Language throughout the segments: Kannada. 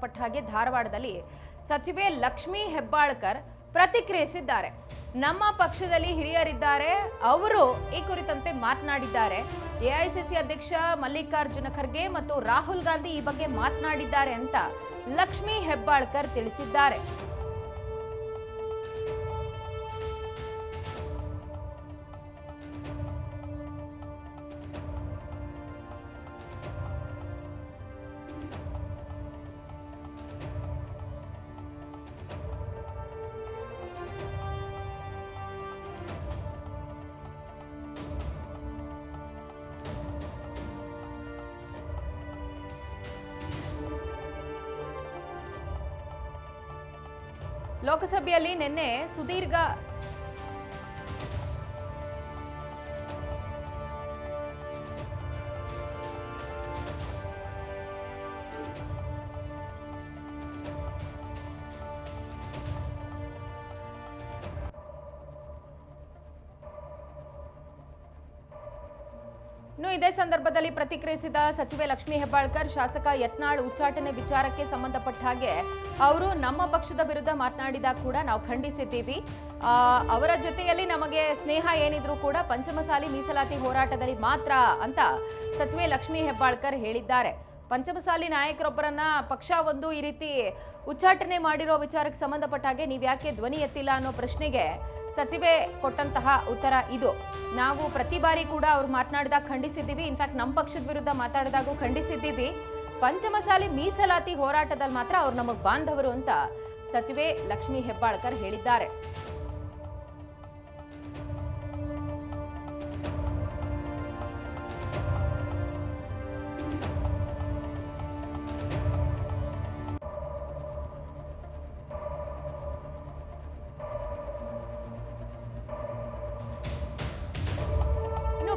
ಸಂಬಂಧಪಟ್ಟ ಹಾಗೆ ಧಾರವಾಡದಲ್ಲಿ ಸಚಿವೆ ಲಕ್ಷ್ಮೀ ಹೆಬ್ಬಾಳ್ಕರ್ ಪ್ರತಿಕ್ರಿಯಿಸಿದ್ದಾರೆ. ನಮ್ಮ ಪಕ್ಷದಲ್ಲಿ ಹಿರಿಯರಿದ್ದಾರೆ, ಅವರು ಈ ಕುರಿತಂತೆ ಮಾತನಾಡಿದ್ದಾರೆ. ಎಐಸಿಸಿ ಅಧ್ಯಕ್ಷ ಮಲ್ಲಿಕಾರ್ಜುನ ಖರ್ಗೆ ಮತ್ತು ರಾಹುಲ್ ಗಾಂಧಿ ಈ ಬಗ್ಗೆ ಮಾತನಾಡಿದ್ದಾರೆ ಅಂತ ಲಕ್ಷ್ಮೀ ಹೆಬ್ಬಾಳ್ಕರ್ ತಿಳಿಸಿದ್ದಾರೆ. ಲೋಕಸಭೆಯಲ್ಲಿ ನಿನ್ನೆ ಸುದೀರ್ಘ ಇದೇ ಸಂದರ್ಭದಲ್ಲಿ ಪ್ರತಿಕ್ರಿಯಿಸಿದ ಸಚಿವೆ ಲಕ್ಷ್ಮೀ ಹೆಬ್ಬಾಳ್ಕರ್, ಶಾಸಕ ಯತ್ನಾಳ್ ಉಚ್ಚಾಟನೆ ವಿಚಾರಕ್ಕೆ ಸಂಬಂಧಪಟ್ಟ ಹಾಗೆ ಅವರು ನಮ್ಮ ಪಕ್ಷದ ವಿರುದ್ಧ ಮಾತನಾಡಿದಾಗ ಕೂಡ ನಾವು ಖಂಡಿಸಿದ್ದೀವಿ. ಅವರ ಜೊತೆಯಲ್ಲಿ ನಮಗೆ ಸ್ನೇಹ ಏನಿದ್ರು ಕೂಡ ಪಂಚಮಸಾಲಿ ಮೀಸಲಾತಿ ಹೋರಾಟದಲ್ಲಿ ಮಾತ್ರ ಅಂತ ಸಚಿವೆ ಲಕ್ಷ್ಮೀ ಹೆಬ್ಬಾಳ್ಕರ್ ಹೇಳಿದ್ದಾರೆ. ಪಂಚಮಸಾಲಿ ನಾಯಕರೊಬ್ಬರನ್ನ ಪಕ್ಷ ಒಂದು ಈ ರೀತಿ ಉಚ್ಚಾಟನೆ ಮಾಡಿರೋ ವಿಚಾರಕ್ಕೆ ಸಂಬಂಧಪಟ್ಟ ಹಾಗೆ ನೀವು ಯಾಕೆ ಧ್ವನಿ ಎತ್ತಿಲ್ಲ ಅನ್ನೋ ಪ್ರಶ್ನೆಗೆ ಸಚಿವೆ ಕೊಟ್ಟಂತಹ ಉತ್ತರ ಇದು. ನಾವು ಪ್ರತಿ ಬಾರಿ ಕೂಡ ಅವ್ರು ಮಾತನಾಡಿದಾಗ ಖಂಡಿಸಿದ್ದೀವಿ, ಇನ್ಫ್ಯಾಕ್ಟ್ ನಮ್ಮ ಪಕ್ಷದ ವಿರುದ್ಧ ಮಾತಾಡಿದಾಗೂ ಖಂಡಿಸಿದ್ದೀವಿ. ಪಂಚಮಸಾಲಿ ಮೀಸಲಾತಿ ಹೋರಾಟದಲ್ಲಿ ಮಾತ್ರ ಅವ್ರು ನಮಗೆ ಬಾಂಧವರು ಅಂತ ಸಚಿವೆ ಲಕ್ಷ್ಮೀ ಹೆಬ್ಬಾಳ್ಕರ್ ಹೇಳಿದ್ದಾರೆ.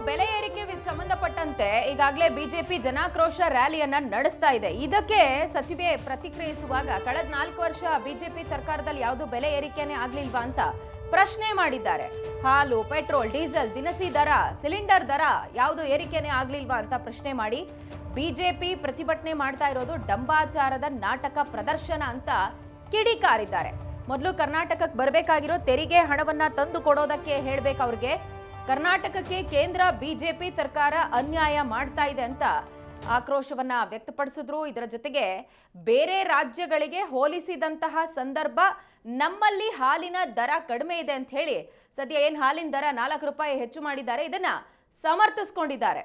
ಬೆಲೆ ಏರಿಕೆ ಸಂಬಂಧಪಟ್ಟಂತೆ ಈಗಾಗಲೇ ಬಿಜೆಪಿ ಜನಾಕ್ರೋಶ ರ್ಯಾಲಿಯನ್ನ ನಡೆಸ್ತಾ ಇದೆ. ಇದಕ್ಕೆ ಸಚಿವೆ ಪ್ರತಿಕ್ರಿಯಿಸುವಾಗ ಕಳೆದ 4 ವರ್ಷ ಬಿಜೆಪಿ ಸರ್ಕಾರದಲ್ಲಿ ಯಾವುದು ಬೆಲೆ ಏರಿಕೆನೇ ಆಗ್ಲಿಲ್ವಾ ಅಂತ ಪ್ರಶ್ನೆ ಮಾಡಿದ್ದಾರೆ. ಹಾಲು, ಪೆಟ್ರೋಲ್, ಡೀಸೆಲ್, ದಿನಸಿ ದರ, ಸಿಲಿಂಡರ್ ದರ ಯಾವುದು ಏರಿಕೆನೇ ಆಗ್ಲಿಲ್ವಾ ಅಂತ ಪ್ರಶ್ನೆ ಮಾಡಿ ಬಿಜೆಪಿ ಪ್ರತಿಭಟನೆ ಮಾಡ್ತಾ ಇರೋದು ಡಂಬಾಚಾರದ ನಾಟಕ ಪ್ರದರ್ಶನ ಅಂತ ಕಿಡಿಕಾರಿದ್ದಾರೆ. ಮೊದಲು ಕರ್ನಾಟಕಕ್ಕೆ ಬರಬೇಕಾಗಿರೋ ತೆರಿಗೆ ಹಣವನ್ನ ತಂದು ಕೊಡೋದಕ್ಕೆ ಹೇಳ್ಬೇಕು ಅವ್ರಿಗೆ. ಕರ್ನಾಟಕಕ್ಕೆ ಕೇಂದ್ರ ಬಿಜೆಪಿ ಸರ್ಕಾರ ಅನ್ಯಾಯ ಮಾಡ್ತಾ ಇದೆ ಅಂತ ಆಕ್ರೋಶವನ್ನ ವ್ಯಕ್ತಪಡಿಸಿದ್ರು. ಇದರ ಜೊತೆಗೆ ಬೇರೆ ರಾಜ್ಯಗಳಿಗೆ ಹೋಲಿಸಿದಂತಹ ಸಂದರ್ಭ ನಮ್ಮಲ್ಲಿ ಹಾಲಿನ ದರ ಕಡಿಮೆ ಇದೆ ಅಂತ ಹೇಳಿ ಸದ್ಯ ಏನ್ ಹಾಲಿನ ದರ 4 ರೂಪಾಯಿ ಹೆಚ್ಚು ಮಾಡಿದ್ದಾರೆ, ಇದನ್ನ ಸಮರ್ಥಿಸಿಕೊಂಡಿದ್ದಾರೆ.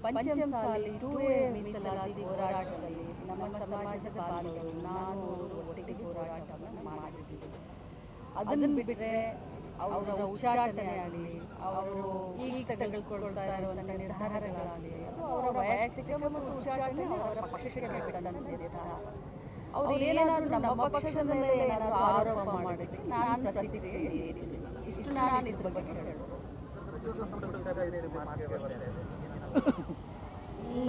ಪಂಚಮಸಾಲಿ 2A ಮೀಸಲಾತಿ ಹೋರಾಟದಲ್ಲಿ ನಮ್ಮ ಸಮಾಜದ ಬಾಂಧವರು ನಾನು ಒಟ್ಟಿಗೆ ಹೋರಾಟವನ್ನು ಮಾಡಿದ್ದೀವಿ. ಅದನ್ನು ಬಿಟ್ಟರೆ ಅವರ ಉಚ್ಚಾಟನೆ ಆಗಲಿ, ಅವರು ಈಗ ತೆಗೆದುಕೊಳ್ತಾ ಇರುವಂಥ ನಿರ್ಧಾರಗಳಾಗಲಿ, ಅದು ಅವರ ವೈಯಕ್ತಿಕ ಮತ್ತು ಉಚ್ಚಾಟನೆ ಅವರ ಪಕ್ಷಕ್ಕೆ ಬಿಟ್ಟಂತ ನಿರ್ಧಾರ. ಅವರು ಏನಾದರೂ ನಮ್ಮ ಪಕ್ಷದ ಮೇಲೆ ಏನಾದರೂ ಆರೋಪ ಮಾಡಿದ್ರೆ ನಾನು ಪ್ರತಿಕ್ರಿಯೆ ನೀಡಿದ್ದೀನಿ. ಇಷ್ಟು ನಾನು ಇದ್ರ ಬಗ್ಗೆ ಹೇಳೋದು.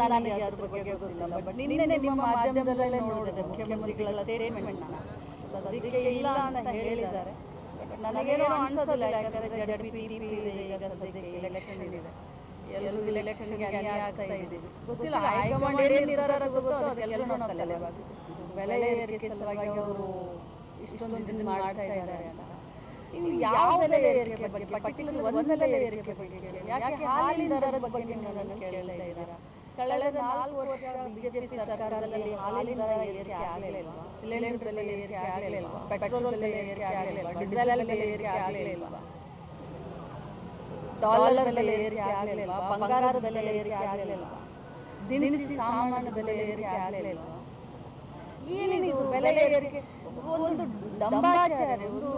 ನನಗೆ ಅದ್ರ ಬಗ್ಗೆ ಗೊತ್ತಿಲ್ಲ, ಬಟ್ ನಿನ್ನೆ ನಿಮ್ಮ ಮಾಧ್ಯಮದಲ್ಲೇ ನೋಡಿದೆ ಮುಖ್ಯಮಂತ್ರಿಗಳ ಸ್ಟೇಟ್ಮೆಂಟ್ನ. ಸದ್ಯಕ್ಕೆ ಇಲ್ಲ ಅಂತ ಹೇಳಿದ್ದಾರೆ, ಬಟ್ ನನಗೇನೋ ಅನಿಸೋದಿಲ್ಲ. ಯಾಕಂದರೆ ZPTP ಈಗ ಸದ್ಯಕ್ಕೆ ಎಲೆಕ್ಷನ್ ಇದೆ, ಎಲ್ಲರೂ ಎಲೆಕ್ಷನ್ಗೆ ಅನ್ಯಾಯ ಆಗ್ತಾ ಇದ್ದೀವಿ. ಗೊತ್ತಿಲ್ಲ ಹೈಕಮಾಂಡ್ ಏನು ನಿರ್ಧಾರ ಗೊತ್ತೋ ಅದಕ್ಕೆಲ್ಲರೂ ತಲೆಬಾಗುತ್ತೆ. ಬೆಲೆ ಏರಿಕೆ ಸಲುವಾಗಿ ಅವರು ಇಷ್ಟೊಂದು ದಿನ ಮಾಡ್ತಾ ಇದ್ದಾರೆ ಅಂತ. ನೀವು ಯಾವ ಬೆಲೆ ಏರಿಕೆ ಬಗ್ಗೆ ಪರ್ಟಿಕ್ಯುಲರ್ ಒಂದು ಬೆಲೆ ಏರಿಕೆ ಬಗ್ಗೆ ಕೇಳಿ, ಯಾಕೆ ಹಾಲಿನ ದರದ ಬಗ್ಗೆ ನೀವು ನನ್ನನ್ನು ಕೇಳ್ತಾ ಇದ್ದೀರಾ? ಕಳೆದ 4 ವರ್ಷ ಬಿಜೆಪಿ ಸರ್ಕಾರದಲ್ಲಿ ಹಾಲಿನ ದರ ಏರಿಕೆ ಆಗಲಿಲ್ವಾ? ಸಿಲಿಂಡರ್ ಬೆಲೆ ಏರಿಕೆ ಆಗಲಿಲ್ವಾ? ಪೆಟ್ರೋಲ್ ಬೆಲೆ ಏರಿಕೆ ಆಗಲಿಲ್ವಾ? ಡೀಸೆಲ್ ಬೆಲೆ ಏರಿಕೆ ಆಗಲಿಲ್ವಾ? ಡಾಲರ್ ಬೆಲೆ ಏರಿಕೆ ಆಗಲಿಲ್ವಾ? ಬಂಗಾರದ ಬೆಲೆ ಏರಿಕೆ ಆಗಲಿಲ್ವಾ? ದಿನಸಿ ಸಾಮಾನು ಬೆಲೆ ಏರಿಕೆ ಆಗಲಿಲ್ವಾ? ಏನಿದು ಬೆಲೆ ಏರಿಕೆ? ಒಂದು ಡಂಬಾಚಾರ, ಒಂದು